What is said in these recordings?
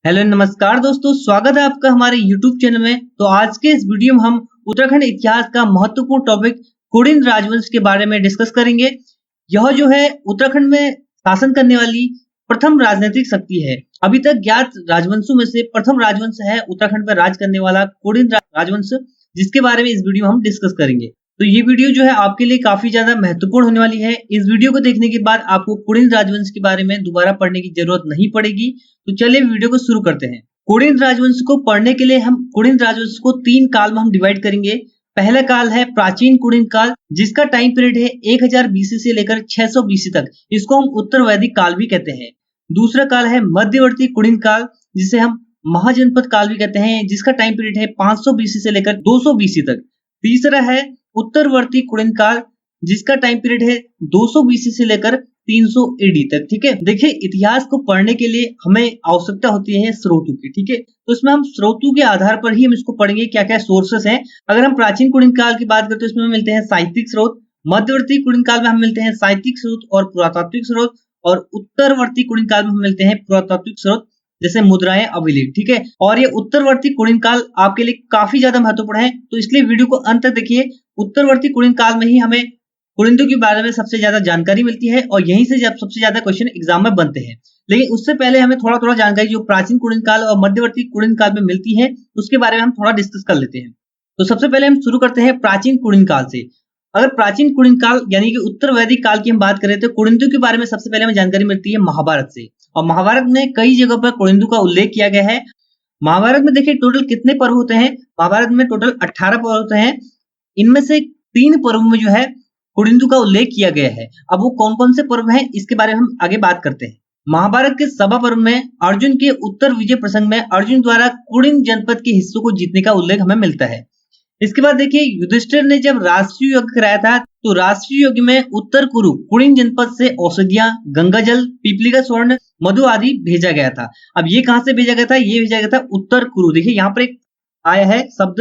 Hello नमस्कार दोस्तों, स्वागत है आपका हमारे YouTube चैनल में। तो आज के इस वीडियो में हम उत्तराखंड इतिहास का महत्वपूर्ण टॉपिक कुड़िन राजवंश के बारे में डिस्कस करेंगे। यह जो है उत्तराखंड में शासन करने वाली प्रथम राजनीतिक शक्ति है। अभी तक ज्ञात राजवंशों में से प्रथम राजवंश है उत्तराखंड पर राज करने वाला कुड़िन राजवंश, जिसके बारे में इस वीडियो में हम डिस्कस करेंगे। तो ये वीडियो जो है आपके लिए काफी ज्यादा महत्वपूर्ण होने वाली है। इस वीडियो को देखने के बाद आपको कुड़िन राजवंश के बारे में दोबारा पढ़ने की जरूरत नहीं पड़ेगी। तो चलिए वीडियो को शुरू करते हैं। कुड़िन राजवंश को पढ़ने के लिए हम कुड़िन राजवंश को 3 काल में हम डिवाइड करेंगे। पहला काल है प्राचीन कुड़िन काल, जिसका टाइम पीरियड है 1000 बीसी से लेकर 600 बीसी तक। इसको हम उत्तर वैदिक काल भी कहते हैं। दूसरा काल है मध्यवर्ती कुड़िन काल, जिसे हम महाजनपद काल भी कहते हैं, जिसका टाइम पीरियड है 500 बीसी से लेकर 200 बीसी तक। तीसरा है उत्तरवर्ती कुड़िन काल, जिसका टाइम पीरियड है 200 बीसी से लेकर 300 एडी तक। ठीक है, देखिए इतिहास को पढ़ने के लिए हमें आवश्यकता होती है स्रोतों की। ठीक है, तो इसमें हम स्रोतों के आधार पर ही हम इसको पढ़ेंगे, क्या क्या सोर्सेस हैं। अगर हम प्राचीन कुड़िन काल की बात करें तो इसमें मिलते हैं साहित्यिक स्रोत। मध्यवर्ती कुड़िन काल में हम मिलते हैं साहित्यिक स्रोत और पुरातात्विक स्रोत, और उत्तरवर्ती कुड़िन काल में हम मिलते हैं पुरातात्विक स्रोत जैसे मुद्राएं, अभिलेख। ठीक है, और ये उत्तरवर्ती कुड़िन काल आपके लिए काफी ज्यादा महत्वपूर्ण है, तो इसलिए वीडियो को अंत तक देखिए। उत्तरवर्ती कुड़िन काल में ही हमें कुड़िंदों के बारे में सबसे ज्यादा जानकारी मिलती है और यहीं से जब सबसे ज्यादा क्वेश्चन एग्जाम में बनते हैं। लेकिन उससे पहले हमें थोड़ा थोड़ा जानकारी जो प्राचीन कुड़िन काल और मध्यवर्ती कुड़िन काल में मिलती है, उसके बारे में हम थोड़ा डिस्कस कर लेते हैं। तो सबसे पहले हम शुरू करते हैं प्राचीन कुड़िन काल से। अगर प्राचीन कुड़िन काल यानी कि उत्तर वैदिक काल की हम बात करें तो कुड़िंदों के बारे में सबसे पहले हमें जानकारी मिलती है महाभारत से। और महाभारत में कई जगह पर कुड़िंदों का उल्लेख किया गया है। महाभारत में देखिए टोटल कितने पर्व होते हैं। महाभारत में टोटल 18 पर्व होते हैं। इनमें से 3 पर्व में जो है कुड़िंदु का उल्लेख किया गया है। अब वो कौन कौन से पर्व हैं, इसके बारे में हम आगे बात करते हैं। महाभारत के सभा पर्व में अर्जुन के उत्तर विजय प्रसंग में अर्जुन द्वारा कुड़िन जनपद के हिस्सों को जीतने का उल्लेख हमें मिलता है। इसके बाद देखिए युधिष्ठिर ने जब राष्ट्रीय यज्ञ कराया था, तो राष्ट्रीय यज्ञ में उत्तर कुरु कुड़िन जनपद से औषधियां, गंगा जल, पीपली का स्वर्ण, मधु आदि भेजा गया था। अब ये कहां से भेजा गया था? ये भेजा गया था उत्तर कुरु। देखिए यहाँ पर एक आया है शब्द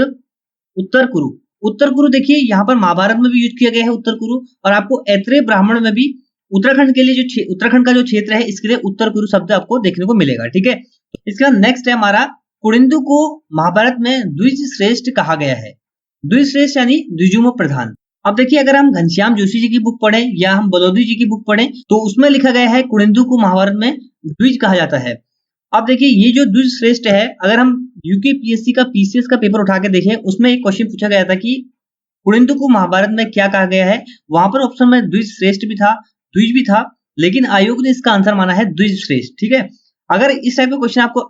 उत्तर कुरु। उत्तर कुरु देखिए यहाँ पर महाभारत में भी यूज किया गया है उत्तर कुरु, और आपको ऐत्रेय ब्राह्मण में भी उत्तराखंड के लिए जो उत्तराखंड का जो क्षेत्र है, इसके लिए उत्तर कुरु शब्द आपको देखने को मिलेगा। ठीक है, इसके बाद नेक्स्ट है हमारा कुड़िंदु को महाभारत में द्विज श्रेष्ठ कहा गया है। द्विज श्रेष्ठ यानी द्विजुम प्रधान। अब देखिए अगर हम घनश्याम जोशी जी की बुक पढ़ें या हम बलौदी जी की बुक पढ़ें तो उसमें लिखा गया है कुड़िंदु को महाभारत में द्विज कहा जाता है। अब देखिए ये जो द्विज श्रेष्ठ है, अगर हम यूकेपीएससी का पीसीएस का पेपर उठा के देखें, उसमें एक क्वेश्चन पूछा गया था कि कुड़िंदु को महाभारत में क्या कहा गया है। वहां पर ऑप्शन में द्विज श्रेष्ठ भी था, द्विज भी था, लेकिन आयोग ने इसका आंसर माना है द्विज श्रेष्ठ। ठीक है, अगर इस टाइप का क्वेश्चन आपको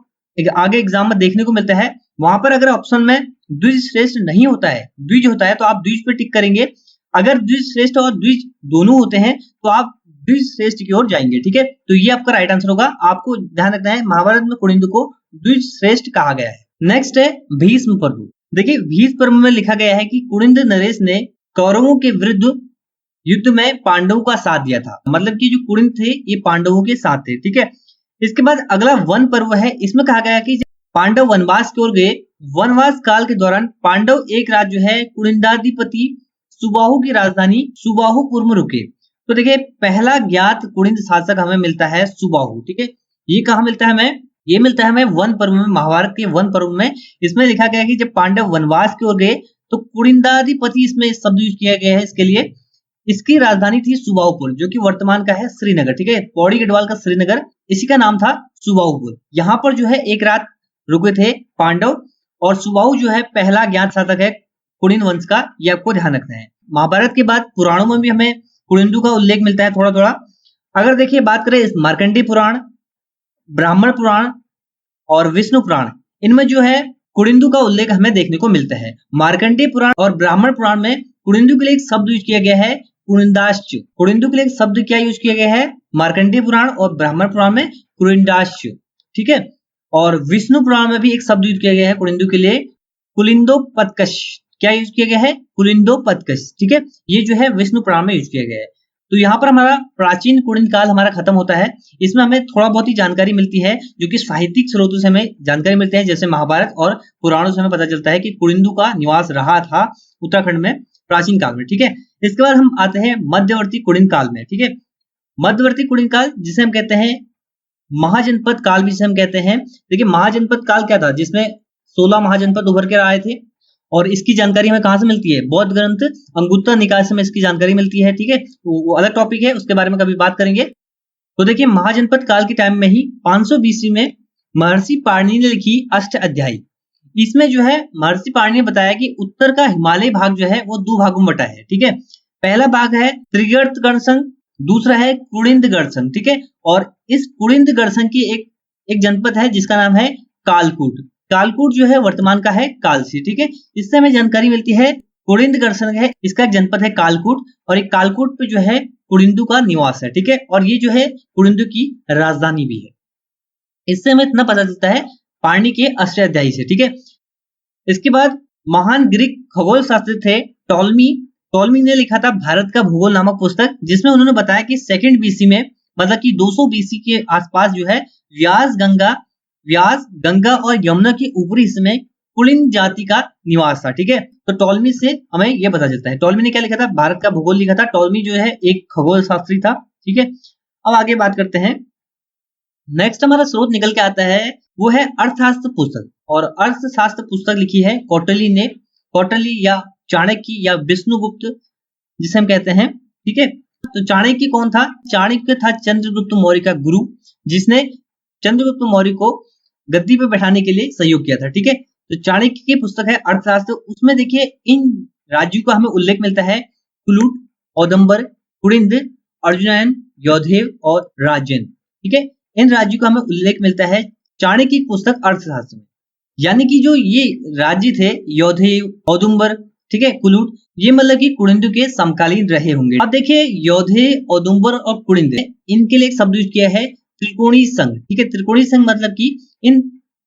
आगे एग्जाम में देखने को मिलता है, वहां पर अगर ऑप्शन में द्विज श्रेष्ठ नहीं होता है, द्विज होता है, तो आप द्विज पे टिक करेंगे। अगर द्विज श्रेष्ठ और द्विज दोनों होते हैं तो आप द्विज श्रेष्ठ की ओर जाएंगे। ठीक है, तो ये आपका राइट आंसर होगा। आपको ध्यान रखना है महाभारत में कुड़िंदु को द्विज श्रेष्ठ कहा गया है। नेक्स्ट है भीष्म पर्व। देखिए भीष्म पर्व में लिखा गया है कि कुड़िंद नरेश ने कौरवों के विरुद्ध युद्ध में पांडवों का साथ दिया था। मतलब कि जो कुड़िंद थे ये पांडवों के साथ थे। ठीक है, इसके बाद अगला वन पर्व है। इसमें कहा गया कि पांडव वनवास की ओर गए, वनवास काल के दौरान पांडव एक रात जो है कुड़िंदाधिपति सुबाहु की राजधानी सुबाहुपुर में रुके। तो देखिए पहला ज्ञात कुड़िंद शासक हमें मिलता है सुबाहु। ठीक है, ये कहाँ मिलता है हमें? ये मिलता है हमें वन पर्व में, महाभारत के वन पर्व में। इसमें लिखा गया है कि जब पांडव वनवास की ओर गए तो कुड़िंदाधिपति इसमें शब्द यूज किया गया है इसके लिए। इसकी राजधानी थी सुबाहुपुर, जो कि वर्तमान का है श्रीनगर। ठीक है, पौड़ी गढ़वाल का श्रीनगर, इसी का नाम था सुबाहुपुर। यहाँ पर जो है एक रात रुके थे पांडव, और सुबाहु जो है पहला ज्ञात शासक है कुड़िन वंश का, ये आपको ध्यान रखना है। महाभारत के बाद पुराणों में भी हमें कुड़िंदु का उल्लेख मिलता है थोड़ा थोड़ा। अगर देखिए बात करें मार्कंडेय पुराण, ब्राह्मण पुराण और विष्णु पुराण, इनमें जो है कुड़िंदु का उल्लेख हमें देखने को मिलता है। मार्कंडेय पुराण और ब्राह्मण पुराण में कुड़िंदु के लिए एक शब्द यूज किया गया है कुड़िंदाश्च। कुड़िंदु के लिए एक शब्द क्या यूज किया गया है? मार्कंडेय पुराण और ब्राह्मण पुराण में कुड़िंदाश्च। ठीक है, और विष्णु पुराण में भी एक शब्द यूज किया गया है कुड़िंदु के लिए, कुलिंदोपत्कश। क्या यूज किया गया है? कुलिंदोपत्कश। ठीक है, ये जो है विष्णु पुराण में यूज किया गया है। तो यहाँ पर हमारा प्राचीन कुड़िन काल हमारा खत्म होता है। इसमें हमें थोड़ा बहुत ही जानकारी मिलती है, जो कि साहित्यिक स्रोतों से हमें जानकारी मिलती है, जैसे महाभारत और पुराणों से हमें पता चलता है कि कुड़िंदु का निवास रहा था उत्तराखंड में प्राचीन काल में। ठीक है, इसके बाद हम आते हैं मध्यवर्ती कुड़िन काल में। ठीक है, मध्यवर्ती कुड़िन काल जिसे हम कहते हैं महाजनपद काल भी जिसे हम कहते हैं। देखिए महाजनपद काल क्या था, जिसमें 16 महाजनपद उभर कर आए थे और इसकी जानकारी हमें कहां से मिलती है, बौद्ध ग्रंथ अंगुत्तर निकाय से हमें इसकी जानकारी मिलती है। ठीक है, वो अलग टॉपिक है, उसके बारे में कभी बात करेंगे। तो देखिए महाजनपद काल के टाइम में ही 500 बीसी में महर्षि पाणिनि ने लिखी अष्टाध्यायी। इसमें जो है महर्षि पाणिनि ने बताया कि उत्तर का हिमालय भाग जो है वो दो भागों में बटा है। ठीक है, पहला भाग है त्रिगर्त गणसंघ, दूसरा है कुड़िंद गणसंघ। ठीक है, और इस कुड़िंद गणसंघ की एक जनपद है जिसका नाम है कालकूट। कालकूट जो है वर्तमान का है कालसी। ठीक है, इससे हमें जानकारी मिलती है कुड़िंद गणसंघ है, इसका एक जनपद है कालकूट और एक कालकूट पे जो है कुड़िंदु का निवास है। ठीक है, और ये जो है कुड़िंदु की राजधानी भी है। इससे हमें इतना पता चलता है पाणिनि के अष्टाध्यायी से। ठीक है, इसके बाद महान ग्रीक खगोल शास्त्री थे टॉलमी ने लिखा था भारत का भूगोल नामक पुस्तक, जिसमें उन्होंने बताया कि सेकंड बीसी में मतलब कि 200 बीसी के आसपास जो है व्यास गंगा और यमुना के ऊपरी हिस्से में कुलिन जाति का निवास था। ठीक है, तो टॉलमी से हमें यह पता चलता है। टॉलमी ने क्या लिखा था, भारत का भूगोल लिखा था। टॉलमी जो है एक खगोल शास्त्री था। ठीक है, अब आगे बात करते हैं। नेक्स्ट हमारा स्रोत निकल के आता है वो है अर्थशास्त्र पुस्तक, और अर्थशास्त्र पुस्तक लिखी है कौटिल्य या चाणक्य या विष्णुगुप्त जिसे हम कहते हैं। ठीक है, तो चाणक्य कौन था, चाणक्य था चंद्रगुप्त मौर्य का गुरु, जिसने चंद्रगुप्त मौर्य को गद्दी पे बैठाने के लिए सहयोग किया था। ठीक है, तो चाणक्य की पुस्तक है अर्थशास्त्र। उसमें देखिए इन राज्यों का हमें उल्लेख मिलता है कुलूट, औदुंबर, कुड़िंद, अर्जुनयन, यौधेय और राजेन। ठीक है, इन राज्यों का हमें उल्लेख मिलता है चाणक्य की पुस्तक अर्थशास्त्र में। यानी कि जो ये राज्य थे यौधेय, औदुंबर, ठीक है, कुलूट, ये मतलब कि कुड़िंदु के समकालीन रहे होंगे। अब देखिए यौधेय, औदुंबर और कुड़िंद, इनके लिए एक शब्द यूज किया है त्रिकोणीय संघ। ठीक है, त्रिकोणीय संघ मतलब कि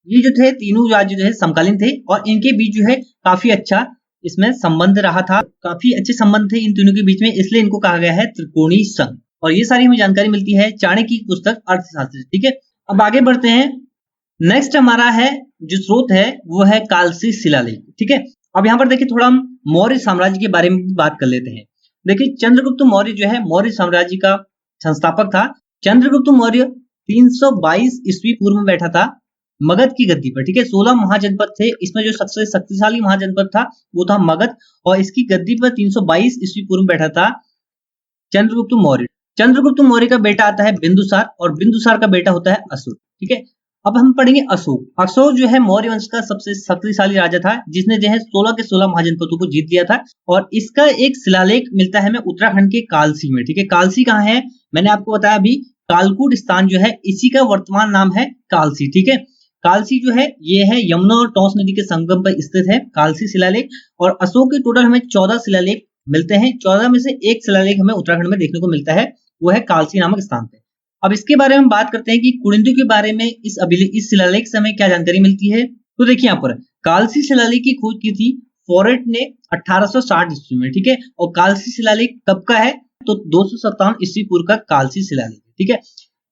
ये जो थे तीनों राज्य जो है समकालीन थे और इनके बीच जो है काफी अच्छा इसमें संबंध रहा था, काफी अच्छे संबंध थे इन तीनों के बीच में, इसलिए इनको कहा गया है त्रिकोणीय संघ। और ये सारी हमें जानकारी मिलती है चाणक्य की पुस्तक अर्थशास्त्र। ठीक है, अब आगे बढ़ते हैं। नेक्स्ट हमारा है जो स्रोत है वो है कालसी शिलालेख। ठीक है, अब यहाँ पर देखिए थोड़ा हम मौर्य साम्राज्य के बारे में बात कर लेते हैं। देखिए चंद्रगुप्त मौर्य जो है मौर्य साम्राज्य का संस्थापक था। चंद्रगुप्त मौर्य 322 ईस्वी पूर्व में बैठा था मगध की गद्दी पर। ठीक है, 16 महाजनपद थे, इसमें जो सबसे शक्तिशाली महाजनपद था वो था मगध, और इसकी गद्दी पर 322 ईस्वी पूर्व में बैठा था चंद्रगुप्त मौर्य। चंद्रगुप्त मौर्य का बेटा आता है बिंदुसार और बिंदुसार का बेटा होता है अशोक। ठीक है, अब हम पढ़ेंगे अशोक। अशोक जो है मौर्य वंश का सबसे शक्तिशाली राजा था, जिसने जो है 16 के 16 महाजनपदों को जीत लिया था, और इसका एक शिलालेख मिलता है हमें उत्तराखंड के कालसी में। ठीक है, कालसी कहाँ है, मैंने आपको बताया अभी, कालकूट स्थान जो है इसी का वर्तमान नाम है कालसी। ठीक है, कालसी जो है ये है यमुना और टॉस नदी के संगम पर स्थित है कालसी शिलालेख, और अशोक के टोटल हमें 14 शिलालेख मिलते हैं। 14 में से एक शिलालेख हमें उत्तराखंड में देखने को मिलता है, वो है कालसी नामक स्थान पे। अब इसके बारे में बात करते हैं कि कुड़िंदु के बारे में इस शिलालेख से हमें क्या जानकारी मिलती है। तो देखिए यहाँ पर कालसी शिलालेख की खोज की थी फोरेट ने 1860 ईस्वी में। ठीक है, और कालसी शिलालेख कब का है, तो 257 ईस्वी पूर्व का कालसी शिलालेख। ठीक है,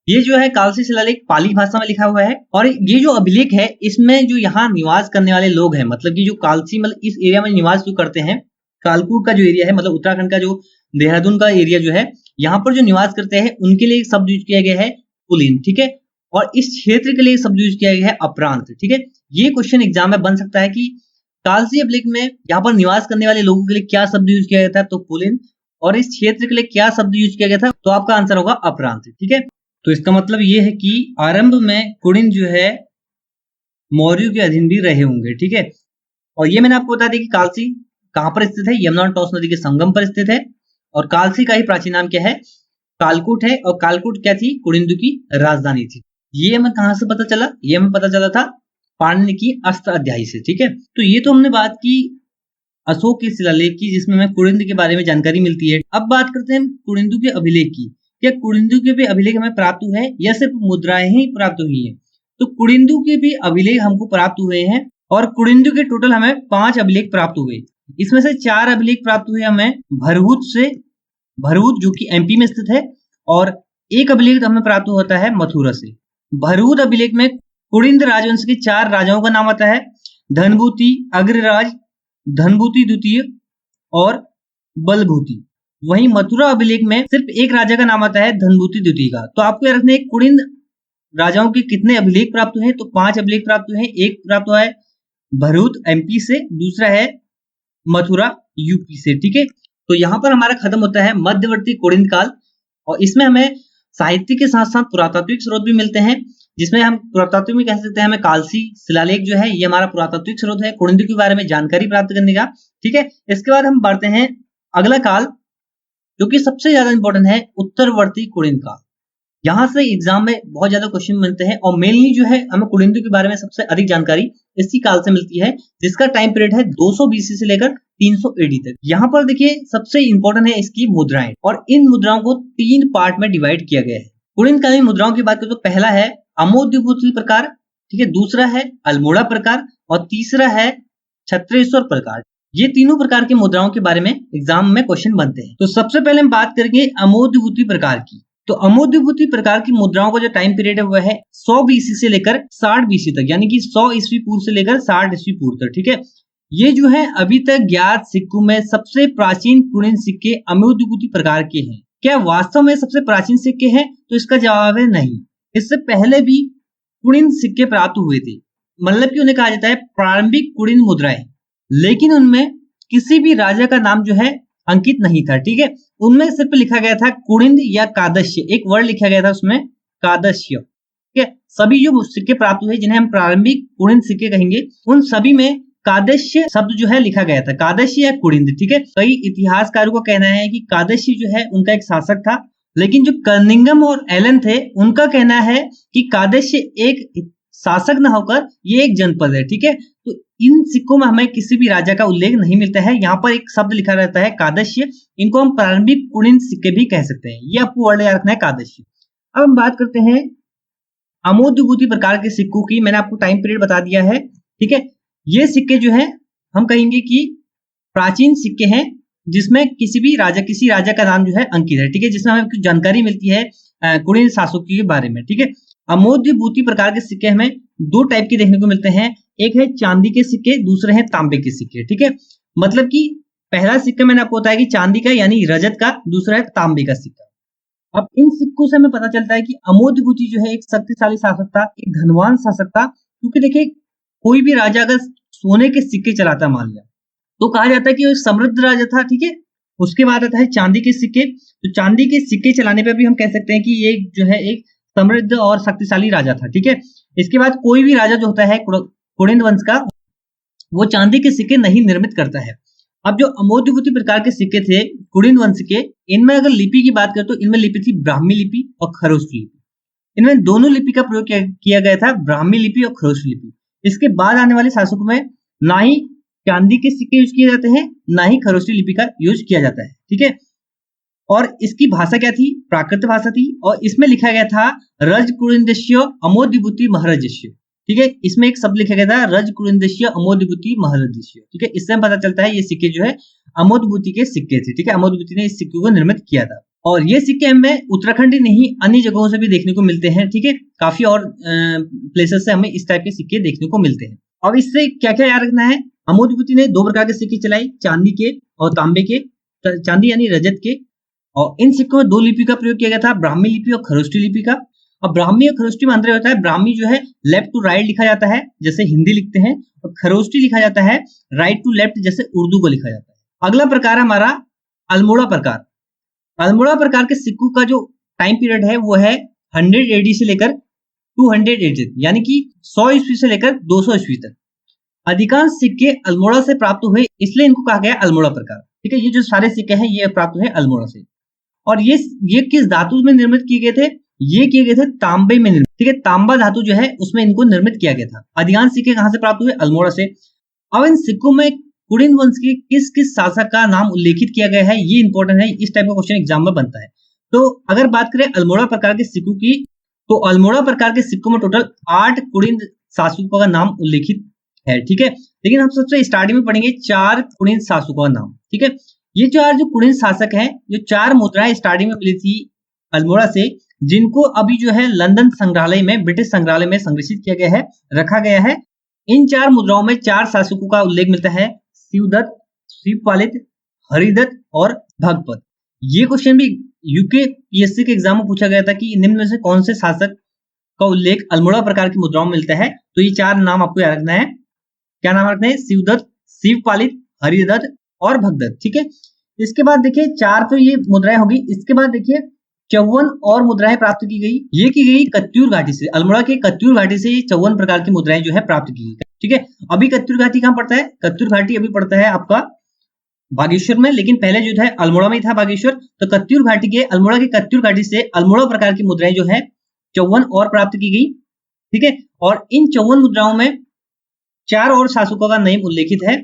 ये जो है कालसी शिलालेख पाली भाषा में लिखा हुआ है, और ये जो अभिलेख है इसमें जो यहाँ निवास करने वाले लोग हैं, मतलब कि जो कालसी मतलब इस एरिया में निवास जो करते हैं, कालकूट का जो एरिया है मतलब उत्तराखंड का जो देहरादून का एरिया जो है, यहाँ पर जो निवास करते हैं उनके लिए एक शब्द यूज किया गया है कुलीन। ठीक है, और इस क्षेत्र के लिए शब्द यूज किया गया है अपरांत। ठीक है, ये क्वेश्चन एग्जाम में बन सकता है कि कालसी अभिलेख में यहाँ पर निवास करने वाले लोगों के लिए क्या शब्द यूज किया गया था, तो कुलीन, और इस क्षेत्र के लिए क्या शब्द यूज किया गया था, तो आपका आंसर होगा अपरांत। ठीक है, तो इसका मतलब ये है कि आरंभ में कुड़िन जो है मौर्यों के अधीन भी रहे होंगे। ठीक है, और ये मैंने आपको बता दिया कि कालसी कहां पर स्थित है, यमुना और टॉस नदी के संगम पर स्थित है, और कालसी का ही प्राचीन नाम क्या है, कालकूट है, और कालकूट क्या थी, कुड़िंदु की राजधानी थी। ये हमें कहां से पता चला, ये हमें पता चला था पाणिनि की अष्टाध्यायी से। ठीक है, तो ये तो हमने बात की अशोक के शिलालेख की, जिसमें हमें कुड़िंद के बारे में जानकारी मिलती है। अब बात करते हैं कुड़िंदु के अभिलेख की। क्या कुड़िंदु के भी अभिलेख हमें प्राप्त हुए हैं या सिर्फ मुद्राएं ही प्राप्त हुई हैं? तो कुड़िंदु के भी अभिलेख हमको प्राप्त हुए हैं, और कुड़िंदु के टोटल हमें 5 अभिलेख प्राप्त हुए। इसमें से 4 अभिलेख प्राप्त हुए हमें भरहुत जो कि एमपी में स्थित है, और एक अभिलेख हमें प्राप्त होता है मथुरा से। भरहुत अभिलेख में कुड़िंद राजवंश के 4 राजाओं का नाम आता है, धनभूति, अग्रराज, धनभूति द्वितीय और बलभूति। वहीं मथुरा अभिलेख में सिर्फ एक राजा का नाम आता है, धनभूति द्वितीय का। तो आपको याद रखना है कुड़िंद राजाओं के कितने अभिलेख प्राप्त हुए हैं? तो 5 अभिलेख प्राप्त हुए हैं। एक प्राप्त हुआ है भरूच एमपी से, दूसरा है मथुरा यूपी से। ठीक है, तो यहाँ पर हमारा खत्म होता है मध्यवर्ती कुड़िन काल, और इसमें हमें साहित्य के साथ साथ पुरातात्विक स्रोत भी मिलते हैं, जिसमें हम पुरातात्विक में कह सकते हैं हमें कालसी शिलालेख जो है ये हमारा पुरातात्विक स्रोत है कुड़िन के बारे में जानकारी प्राप्त करने का। ठीक है, इसके बाद हम बढ़ते हैं अगला काल जो कि सबसे ज्यादा इंपॉर्टेंट है, उत्तरवर्ती कुड़िन काल। यहाँ से एग्जाम में बहुत ज्यादा क्वेश्चन मिलते हैं और मेनली जो है हमें कुड़िन के बारे में सबसे अधिक जानकारी इसी काल से मिलती है, जिसका टाइम पीरियड है 200 बीसी से लेकर 300 एडी तक। यहाँ पर देखिए सबसे इंपॉर्टेंट है इसकी मुद्राएं, और इन मुद्राओं को 3 पार्ट में डिवाइड किया गया है। कुड़िन कालीन मुद्राओं की बात करें तो पहला है अमोद्विभूति प्रकार, ठीक है, दूसरा है अल्मोड़ा प्रकार और तीसरा है छत्रेश्वर प्रकार। ये तीनों प्रकार की मुद्राओं के बारे में एग्जाम में क्वेश्चन बनते हैं। तो सबसे पहले हम बात करेंगे अमोद्विभूति प्रकार की। तो अमोद्विभूति प्रकार की मुद्राओं का जो टाइम पीरियड है वह है 100 बीसी से लेकर 60 बीसी तक, यानी कि 100 ईस्वी पूर्व से लेकर 60 ईस्वी पूर्व तक। ठीक है, ये जो है अभी तक ज्ञात सिक्कों में सबसे प्राचीन कुड़िन सिक्के अमोद्विभूति प्रकार के हैं। क्या वास्तव में सबसे प्राचीन सिक्के हैं? तो इसका जवाब है नहीं। इससे पहले भी कुड़िन सिक्के प्राप्त हुए थे, मतलब कि उन्हें कहा जाता है प्रारंभिक कुड़िन मुद्राएं, लेकिन उनमें किसी भी राजा का नाम जो है अंकित नहीं था। ठीक है, उनमें सिर्फ लिखा गया था कुड़िन या कादस्य, एक वर्ड लिखा गया था उसमें कादस्य। ठीक है, सभी जो सिक्के प्राप्त हुए जिन्हें हम प्रारंभिक कुड़िन सिक्के कहेंगे, उन सभी में कादस्य शब्द जो है लिखा गया था, कादस्य या कुड़िन। ठीक है, कई इतिहासकारों का कहना है कि कादस्य जो है उनका एक शासक था, लेकिन जो कर्निंगम और एलन थे उनका कहना है कि कादस्य एक शासक न होकर ये एक जनपद है। ठीक है, तो इन सिक्कों में हमें किसी भी राजा का उल्लेख नहीं मिलता है। यहाँ पर एक शब्द लिखा रहता है कादस्य, इनको हम प्रारंभिक कुड़िन सिक्के भी कह सकते हैं। ये आपको वर्ड याद रखना है, कादस्य। अब हम बात करते हैं अमोद्विभूति प्रकार के सिक्कों की। मैंने आपको टाइम पीरियड बता दिया है। ठीक है, ये सिक्के जो है हम कहेंगे कि प्राचीन सिक्के हैं जिसमें किसी राजा का नाम जो है अंकित है। ठीक है, जिसमें हमें कुछ जानकारी मिलती है कुड़िन शासकों के बारे में। ठीक है, अमोद्विभूति प्रकार के सिक्के हमें 2 टाइप के देखने को मिलते हैं, एक है चांदी के सिक्के, दूसरे हैं तांबे के सिक्के। ठीक है, मतलब कि पहला सिक्का मैंने आपको बताया कि चांदी का यानी रजत का, दूसरा है तांबे का सिक्का। अब इन सिक्कों से हमें पता चलता है कि अमोद्विभूति जो है एक शक्तिशाली शासक था, एक धनवान शासक था, क्योंकि देखिए कोई भी राजा अगर सोने के सिक्के चलाता मान लिया तो कहा जाता है कि वो समृद्ध राजा था। ठीक है, उसके बाद आता है चांदी के सिक्के, तो चांदी के सिक्के चलाने पर भी हम कह सकते हैं कि ये जो है एक समृद्ध और शक्तिशाली राजा था। ठीक है, इसके बाद कोई भी राजा जो होता है कुड़िन वंश का, वो चांदी के सिक्के नहीं निर्मित करता है। अब जो अमोद्विभूति प्रकार के सिक्के थे कुड़िन वंश के, इनमें अगर लिपि की बात करें तो इनमें लिपि थी ब्राह्मी लिपि और खरोष्ट लिपि। इनमें दोनों लिपि का प्रयोग किया गया था, ब्राह्मी लिपि और खरोष्ट लिपि। इसके बाद आने वाले शासकों में ना ही चांदी के सिक्के यूज किए जाते हैं, ना ही खरोष्टी लिपि का यूज किया जाता है। ठीक है, और इसकी भाषा क्या थी? प्राकृत भाषा थी, और इसमें लिखा गया था रज कुड़िंदस्य अमोद्विभूति महाराजस्य। ठीक है, इसमें एक शब्द लिखा गया था रज कुड़िंदस्य अमोद्विभूति महाराजस्य। ठीक है, इससे हमें पता चलता है ये सिक्के जो है अमोद्विभूति के सिक्के थे। ठीक है, अमोद्विभूति ने इस सिक्के को निर्मित किया था, और ये सिक्के हमें उत्तराखंड ही नहीं अन्य जगहों से भी देखने को मिलते हैं। ठीक है, काफी और प्लेसेस से हमें इस टाइप के सिक्के देखने को मिलते हैं। अब इससे क्या क्या याद रखना है? अमोद्विभूति ने 2 प्रकार के सिक्के चलाई, चांदी के और तांबे के। चांदी यानी रजत के, और इन सिक्कों में 2 लिपि का प्रयोग किया गया था, ब्राह्मी लिपि और खरोष्टी लिपि का। अब ब्राह्मी और खरोष्टी में अंतर होता है, ब्राह्मी जो है लेफ्ट टू राइट लिखा जाता है जैसे हिंदी लिखते हैं, और खरोष्टी लिखा जाता है राइट टू लेफ्ट जैसे उर्दू को लिखा जाता है। अगला प्रकार है हमारा अल्मोड़ा प्रकार। अल्मोड़ा प्रकार के सिक्कों का जो टाइम पीरियड है वो है 100 एडी से लेकर 200 एडी, यानी कि 100 ईस्वी से लेकर 200 ईस्वी तक। अधिकांश सिक्के अल्मोड़ा से प्राप्त हुए, इसलिए इनको कहा गया अल्मोड़ा प्रकार। ठीक है, ये जो सारे सिक्के हैं ये प्राप्त हुए अल्मोड़ा से। और ये किस धातु में निर्मित किए गए थे? ये किए गए थे तांबे में निर्मित। ठीक है, तांबा धातु जो है उसमें इनको निर्मित किया गया था। अधिकांश सिक्के कहां से प्राप्त हुए? अल्मोड़ा से। अब इन सिक्कों में कुड़िन वंश के किस किस शासक का नाम उल्लेखित किया गया है, ये इंपॉर्टेंट है, इस टाइप का क्वेश्चन एग्जाम में बनता है। तो अगर बात करें अल्मोड़ा प्रकार के सिक्कों की, तो अल्मोड़ा प्रकार के सिक्कों में टोटल 8 कुड़िन शासकों का नाम उल्लेखित है। ठीक है, लेकिन हम सबसे स्टार्टिंग में पढ़ेंगे 4 कुड़िन शासकों का नाम। ठीक है, ये 4 जो कुड़िन शासक हैं, जो 4 मुद्राएं स्टार्टिंग में मिली थी अल्मोड़ा से, जिनको अभी जो है लंदन संग्रहालय में, ब्रिटिश संग्रहालय में संरक्षित किया गया है, रखा गया है। इन 4 मुद्राओं में 4 शासकों का उल्लेख मिलता है, शिवदत्त, शिवपालित, हरिदत्त और भगपत। ये क्वेश्चन भी यूके पीएससी के एग्जाम में पूछा गया था कि निम्न में से कौन से शासक का उल्लेख अल्मोड़ा प्रकार की मुद्राओं में मिलता है। तो ये 4 नाम आपको याद रखना है। क्या नाम रखना है? शिवदत्त, शिवपालित, हरिदत्त और भगदत्त। ठीक है, इसके बाद देखिए 4 तो ये मुद्राएं होगी। इसके बाद देखिए 54 और मुद्राएं प्राप्त की गई। ये की गई कत्यूर घाटी से। अल्मोड़ा के कत्यूर घाटी से ये 54 प्रकार की मुद्राएं जो है प्राप्त की गई। ठीक है, अभी कत्यूर घाटी कहाँ पड़ता है? कत्यूर घाटी अभी पड़ता है आपका बागेश्वर में, लेकिन पहले जो है अल्मोड़ा में था बागेश्वर। तो कत्यूर घाटी के, अल्मोड़ा की कत्यूर घाटी से अल्मोड़ा प्रकार की मुद्राएं जो है 54 और प्राप्त की गई। ठीक है, और इन 54 मुद्राओं में 4 और शासकों का नाम उल्लेखित है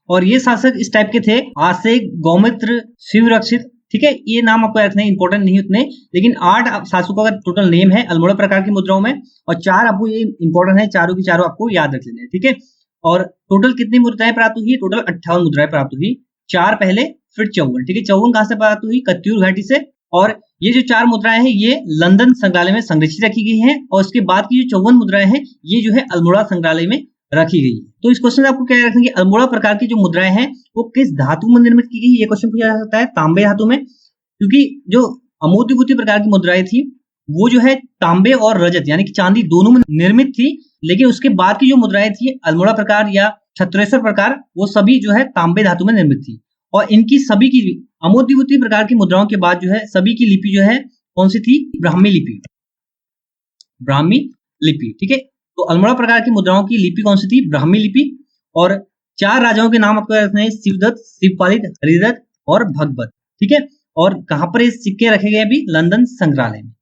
और ये शासक इस टाइप के थे: आसेक, गौमित्र, शिवरक्षित। ठीक है, ये नाम आपको रखना है, इंपॉर्टेंट नहीं उतने, लेकिन 8 शासकों का टोटल नेम है अल्मोड़ा प्रकार की मुद्राओं में और 4 आपको ये इंपॉर्टेंट है, चारों की चारों आपको याद रख लेने हैं। ठीक है, और टोटल कितनी मुद्राएं प्राप्त हुई? टोटल 58 मुद्राएं प्राप्त हुई, 4 पहले फिर 54। ठीक है, 54 कहां से प्राप्त हुई? कत्यूर घाटी से। और ये जो 4 मुद्राएं हैं ये लंदन संग्रहालय में संरक्षित रखी गई हैं और उसके बाद की जो 54 मुद्राएं हैं ये जो है अल्मोड़ा संग्रहालय में रखी गई। तो इस क्वेश्चन में आपको क्या रखेंगे? अल्मोड़ा प्रकार की जो मुद्राएं हैं वो किस धातु में निर्मित की गई? ये क्वेश्चन पूछा जा सकता है तांबे धातु में, क्योंकि जो अमोद्यभूति प्रकार की मुद्राएं थी वो जो है तांबे और रजत यानी कि चांदी दोनों में निर्मित थी, लेकिन उसके बाद की जो मुद्राएं थी अल्मोड़ा प्रकार या छत्रेश्वर प्रकार वो सभी जो है तांबे धातु में निर्मित थी। और इनकी सभी की अमोद्यभूति प्रकार की मुद्राओं के बाद जो है सभी की लिपि जो है कौन सी थी? ब्राह्मी लिपि। ब्राह्मी लिपि। ठीक है, तो अल्मोड़ा प्रकार की मुद्राओं की लिपि कौन सी थी? ब्राह्मी लिपि। और 4 राजाओं के नाम आपको रखना है: शिवदत्त, शिवपालित, हरिदत्त और भगदत्त। ठीक है, और कहां पर ये सिक्के रखे गए? अभी लंदन संग्रहालय में।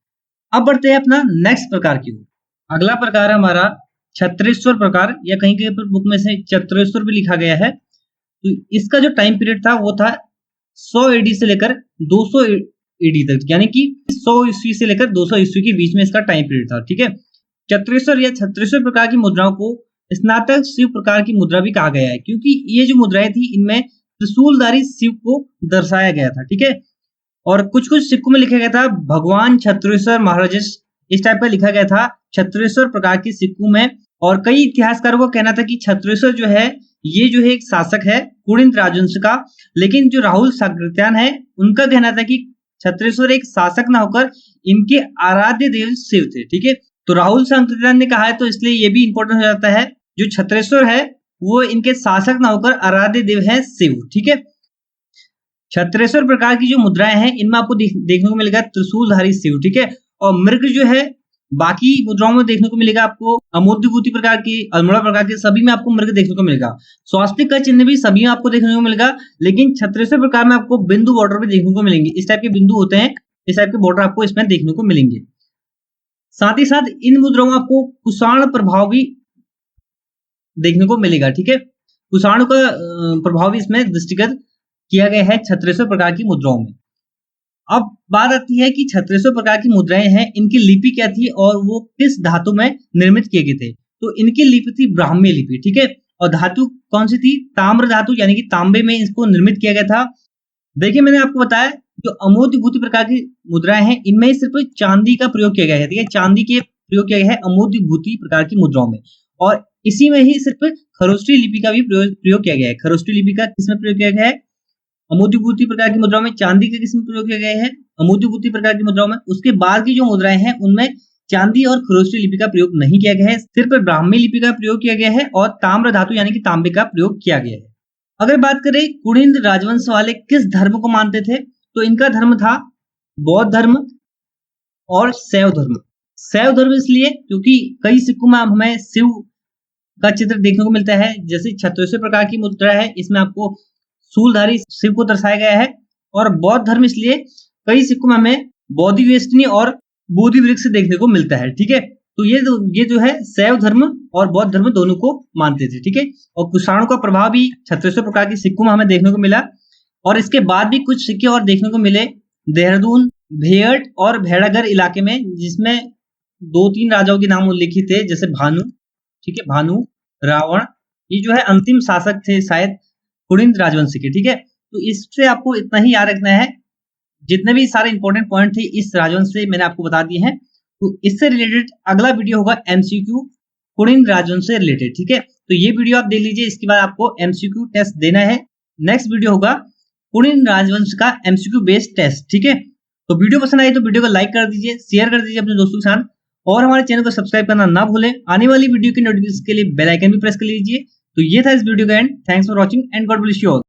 अब बढ़ते हैं अपना नेक्स्ट प्रकार की ओर। अगला प्रकार है हमारा छत्रेश्वर प्रकार, या कहीं कहीं पर बुक में से चत्रेश्वर भी लिखा गया है। तो इसका जो टाइम पीरियड था वो था 100 एडी से लेकर 200 एडी तक, यानी कि 100 ईस्वी से लेकर 200 ईस्वी के बीच में इसका टाइम पीरियड था। ठीक है, चत्रेश्वर या छत्रेश्वर प्रकार की मुद्राओं को स्नातक शिव प्रकार की मुद्रा भी कहा गया है, क्योंकि ये जो मुद्राएं थी इनमें त्रिशूलधारी शिव को दर्शाया गया था। ठीक है, और कुछ कुछ सिक्कों में लिखा गया था भगवान छत्रेश्वर महाराज, इस टाइप का लिखा गया था छत्रेश्वर प्रकार की सिक्कों में। और कई इतिहासकारों का कहना था कि छत्रेश्वर जो है ये जो है एक शासक है कुड़िंद राजवंश का, लेकिन जो राहुल साकृत्यायन है उनका कहना था कि छत्रेश्वर एक शासक ना होकर इनके आराध्य देव शिव थे। ठीक है, तो राहुल साकृत्यायन ने कहा है तो इसलिए ये भी इंपॉर्टेंट हो जाता है, जो छत्रेश्वर है वो इनके शासक ना होकर आराध्य देव है शिव। ठीक है, छत्रेश्वर प्रकार की जो मुद्राएं हैं इनमें आपको देखने को मिलेगा त्रिशूलधारी शिव। ठीक है, और मृग जो है बाकी मुद्राओं में देखने को मिलेगा आपको अमोद्यभूति प्रकार की, अल्मोड़ा प्रकार के सभी में आपको मृग देखने को मिलेगा। स्वास्तिक का चिन्ह भी सभी में आपको देखने को मिलेगा, लेकिन छत्रेश्वर प्रकार में आपको बिंदु बॉर्डर भी देखने को मिलेंगे। इस टाइप के बिंदु होते हैं, इस टाइप के बॉर्डर आपको इसमें देखने को मिलेंगे। साथ ही साथ इन मुद्राओं में आपको कुषाण प्रभाव भी देखने को मिलेगा। ठीक है, कुषाण का प्रभाव भी इसमें दृष्टिगत किया गया है छत्रेश्वर प्रकार की मुद्राओं में। अब बात आती है कि छत्रेश्वर प्रकार की मुद्राएं हैं इनकी लिपि क्या थी और वो किस धातु में निर्मित किए गए थे? तो इनकी लिपि थी ब्राह्मी लिपि। ठीक है, और धातु कौन सी थी? ताम्र धातु, यानी कि तांबे में इसको निर्मित किया गया था। देखिए मैंने आपको बताया जो अमोद्यभूति प्रकार की मुद्राएं हैं इनमें सिर्फ चांदी का प्रयोग किया गया है। ठीक है, चांदी के प्रयोग किया गया है अमोद्यभूति प्रकार की मुद्राओं में, और इसी में ही सिर्फ खरोष्टी लिपि का भी प्रयोग किया गया है। खरोष्टी लिपि का किसमें प्रयोग किया गया है? अमोद्यभूति प्रकार की मुद्राओं में। चांदी के किसमें प्रयोग किया गया है? अमोद्यभूति प्रकार की मुद्राओं में। उसके बाद की जो मुद्राएं हैं उनमें चांदी और खरोष्टी लिपि का प्रयोग नहीं किया गया है, सिर्फ ब्राह्मी लिपि का प्रयोग किया गया है और ताम्र धातु यानी कि तांबे का प्रयोग किया गया है। अगर बात करें कुड़िंद राजवंश वाले किस धर्म को मानते थे, तो इनका धर्म था बौद्ध धर्म और शैव धर्म। शैव धर्म इसलिए क्योंकि कई सिक्कों में हमें शिव का चित्र देखने को मिलता है, जैसे छत्रेश्वर प्रकार की मुद्रा है इसमें आपको शूलधारी शिव को दर्शाया गया है। और बौद्ध धर्म इसलिए कई सिक्कों में हमें बोधि वेष्टनी और बोधि वृक्ष देखने को मिलता है। ठीक है, तो ये जो है शैव धर्म और बौद्ध धर्म दोनों को मानते थे। ठीक है, और कुषाणों का प्रभाव भी छत्रेश्वर प्रकार के सिक्कों में हमें देखने को मिला, और इसके बाद भी कुछ सिक्के और देखने को मिले देहरादून, भेड़ और भेड़ाघर इलाके में, जिसमें 2-3 राजाओं के नाम उल्लेखित थे, जैसे भानु। ठीक है, भानु, रावण, ये जो है अंतिम शासक थे शायद कुड़िंद राजवंश के। ठीक है, तो इससे आपको इतना ही याद रखना है, जितने भी सारे इंपॉर्टेंट पॉइंट थे इस राजवंश से मैंने आपको बता दिए हैं। तो इससे रिलेटेड अगला वीडियो होगा एमसीक्यू कुड़िंद राजवंश से रिलेटेड। ठीक है, तो ये वीडियो आप देख लीजिए, इसके बाद आपको एमसीक्यू टेस्ट देना है। नेक्स्ट वीडियो होगा कुड़िंद राजवंश का एमसीक्यू बेस्ड टेस्ट। ठीक है, तो वीडियो पसंद आई तो वीडियो को लाइक कर दीजिए, शेयर कर दीजिए अपने दोस्तों के साथ, और हमारे चैनल को सब्सक्राइब करना ना भूलें। आने वाली वीडियो की नोटिफिकेशन के लिए बेल आइकन भी प्रेस कर लीजिए। तो ये था इस वीडियो का and. Thanks for watching and God bless you all.